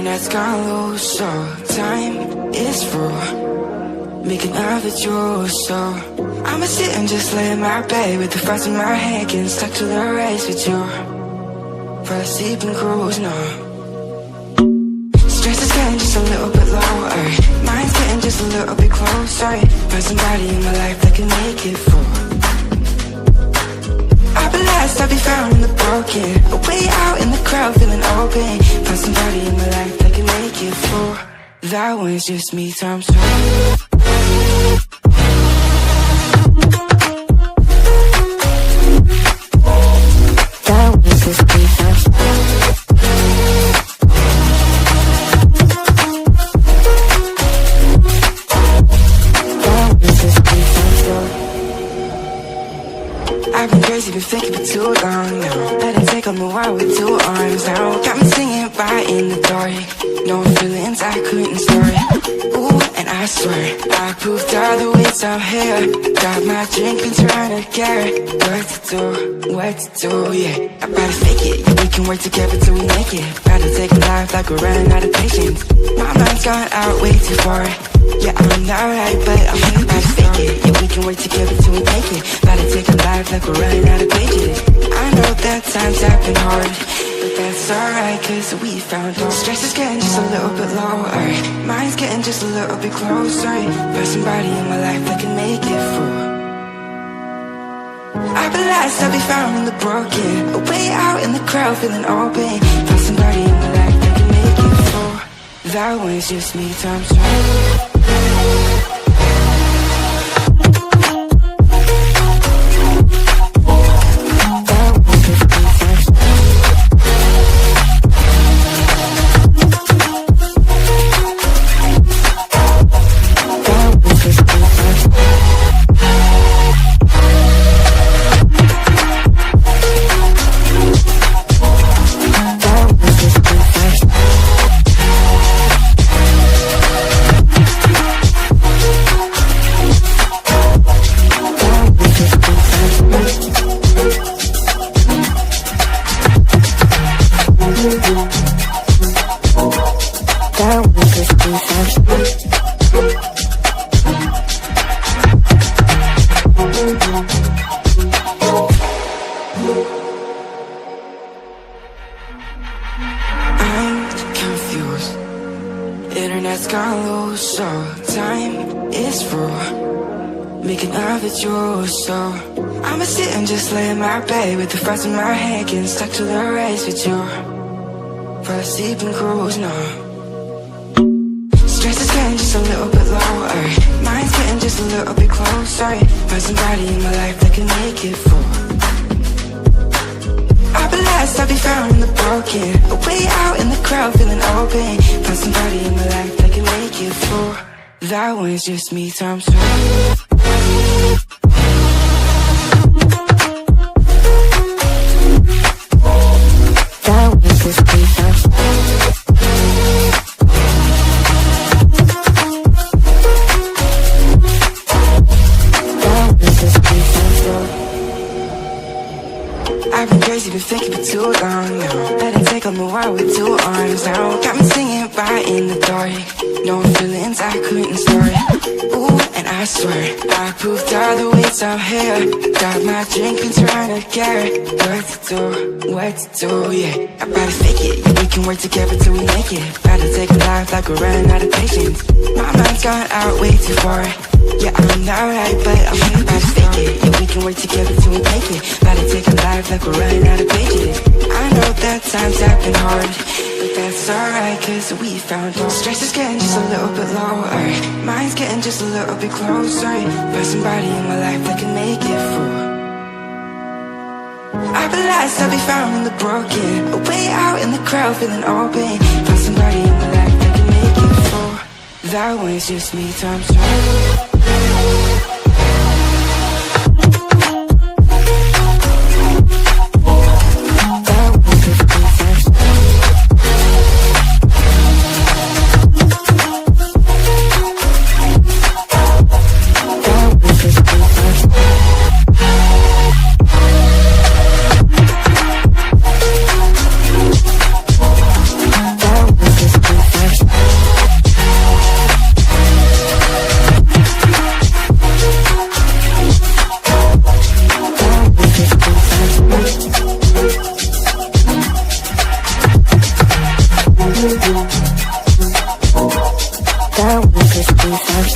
Internet's gone low, so time is through. Making of it yours, so I'ma sit and just lay in my bed with the thoughts in my head, getting stuck to the race with you. For a sleeping cruise, no. Stress is getting just a little bit lower. Mind's getting just a little bit closer. Find somebody in my life that can make it through. I'll be lost, I'll be found in the broken. Way out in the crowd, feeling open. Find somebody in my life that can make it through. That one's just me times two. I've been crazy, been thinking for too long now. Let it take on the world with two arms now. Got me singing right in the dark. No feelings I couldn't store. Ooh, and I swear I proved all the ways I'm here. Got my drink and trying to get what to do, yeah. I'm about to fake it, yeah, we can work together till we make it. About to take a life like we're running out of patience. My mind's gone out way too far. Yeah, I'm not right, but I'm about to fake it. Yeah, we can work together till we make it. About to take a life like we're running out of pages. I know that times have been hard, but that's alright, cause we found hope. Stress is getting just a little bit lower. Mind's getting just a little bit closer. There's somebody in my life that can make it through. I'll be lost, I'll be found in the broken. Way out in the crowd, feeling open. Find somebody in my life that can make it through. That one's just me times two. Internet's gone low, so time is through. Making of it yours, so I'ma sit and just lay in my bed with the thoughts in my head, getting stuck to the race with you. For a sleeping cruise, no. Stress is getting just a little bit lower. Mind's getting just a little bit closer. Find somebody in my life that can make it through. I'll be lost, I'll be found in the broken. Way out in the crowd, feeling open. Find somebody in my life that can make it through. That one's just me times two. I've been crazy, been thinking for too long now. Let it take on the world with two arms now. Got me singing right in the dark. No feelings I couldn't store. Ooh, and I swear I proved all the ways I'm here. Got my drink and trying to get what to do, yeah. I'm about to fake it, yeah, we can work together till we make it. About to take a life like we're running out of patience. My mind's gone out way too far. Yeah, I'm not right, but I'm about to fake it. Yeah, we can work together till we make it. About to take a life like we're running out of pages. I know that times have been hard, but that's alright, cause we found hope. Stress is getting just a little bit lower. Mind's getting just a little bit closer. Find somebody in my life that can make it through. I'll be lost, I'll be found in the broken. Way out in the crowd, feeling open. Find somebody in my life that can make it through. That one's just me times two. This is That one crispy,